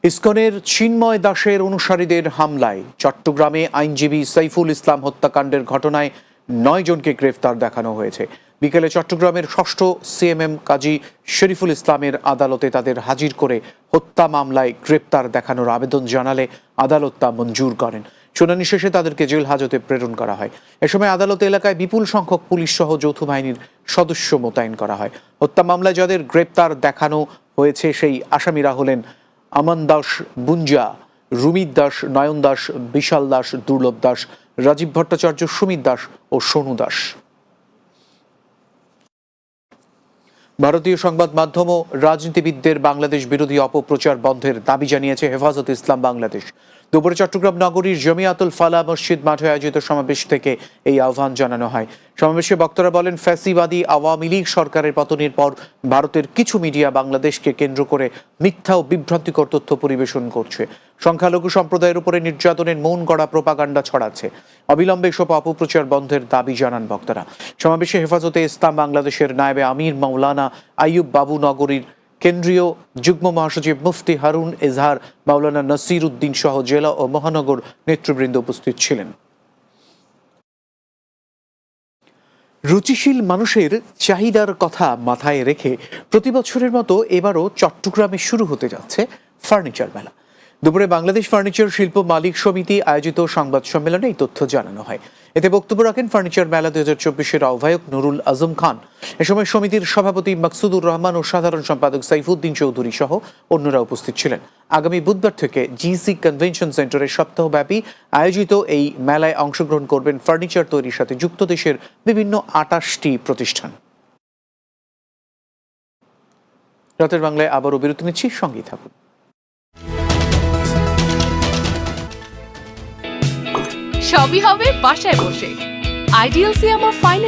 ইসকনের চিন্ময় দাসের অনুসারীদের হামলায় চট্টগ্রামে আইনজীবী সাইফুল ইসলাম হত্যাকাণ্ডের ঘটনায় 9 জনকে গ্রেফতার দেখানো হয়েছে। বিকেলে চট্টগ্রামের 6ষ্ঠ সিএমএম কাজী শরীফুল ইসলামের আদালতে তাদের হাজির করে হত্যা মামলায় গ্রেপ্তার দেখানোর আবেদন জানালে আদালত তা মঞ্জুর করেন। শুনানি শেষে তাদেরকে জেল হাজতে প্রেরণ করা হয়। এ সময় আদালত এলাকায় বিপুল সংখ্যক পুলিশ সহ যৌথ বাহিনীর সদস্য মোতায়েন করা হয়। হত্যা মামলায় যাদের গ্রেপ্তার দেখানো হয়েছে সেই আসামিরা হলেন আমান দাস বুঞ্জা, রুমিত দাস, নয়ন দাস, বিশাল দাস, দুর্লভ দাস, রাজীব ভট্টাচার্য, সুমিত দাস ও সোনু দাস। ভারতীয় সংবাদ মাধ্যম ও রাজনীতিবিদদের বাংলাদেশ বিরোধী অপপ্রচার বন্ধের দাবি জানিয়েছে হেফাজতে ইসলাম বাংলাদেশ। দুপুরে চট্টগ্রাম নগরীর জমিয়াতুল ফালাহ মসজিদ মাঠে আয়োজিত সমাবেশ থেকে এই আহ্বান জানানো হয়। সমাবেশে বক্তারা বলেন, ফ্যাসিবাদী আওয়ামী লীগ সরকারের পতনের পর ভারতের কিছু মিডিয়া বাংলাদেশকে কেন্দ্র করে মিথ্যা ও বিভ্রান্তিকর তথ্য পরিবেশন করছে, সংখ্যালঘু সম্প্রদায়ের উপরে নির্যাতনের মন গড়া প্রোপাগান্ডা ছড়াচ্ছে। অবিলম্বে এসব অপপ্রচার বন্ধের দাবি জানান বক্তারা। সমাবেশে হেফাজতে ইসলাম বাংলাদেশের নায়েবে আমির মাওলানা আইয়ুব বাবু, নগরীর কেন্দ্রীয় যুগ্ম মহাসচিব মুফতি হারুন এজহার, মাওলানা নাসির উদ্দিন সহ জেলা ও মহানগর নেতৃবৃন্দ উপস্থিত ছিলেন। রুচিশীল মানুষের চাহিদার কথা মাথায় রেখে প্রতি বছরের মতো এবারও চট্টগ্রামে শুরু হতে যাচ্ছে ফার্নিচার মেলা। দুপুরে বাংলাদেশ ফার্নিচার শিল্প মালিক সমিতি আয়োজিত সংবাদ সম্মেলনে এই তথ্য জানানো হয়। এতে বক্তব্য রাখেন ফার্নিচার মেলা 2024-এর আহ্বায়ক নুরুল আজম খান। এ সময় সমিতির সভাপতি মাকসুদুর রহমান ও সাধারণ সম্পাদক সাইফুদ্দিন চৌধুরী সহ অন্যরা উপস্থিত ছিলেন। আগামী বুধবার থেকে জিসি কনভেনশন সেন্টারে সপ্তাহব্যাপী আয়োজিত এই মেলায় অংশগ্রহণ করবেন ফার্নিচার তৈরির সাথে যুক্ত দেশের বিভিন্ন 28টি প্রতিষ্ঠান। রাতের বাংলায় আবারও বিরতি নিচ্ছি, সঙ্গেই থাকুন। সবই হবে বাসায় বসে। আইডিয়াল সিয়াম ফাইন্যান্স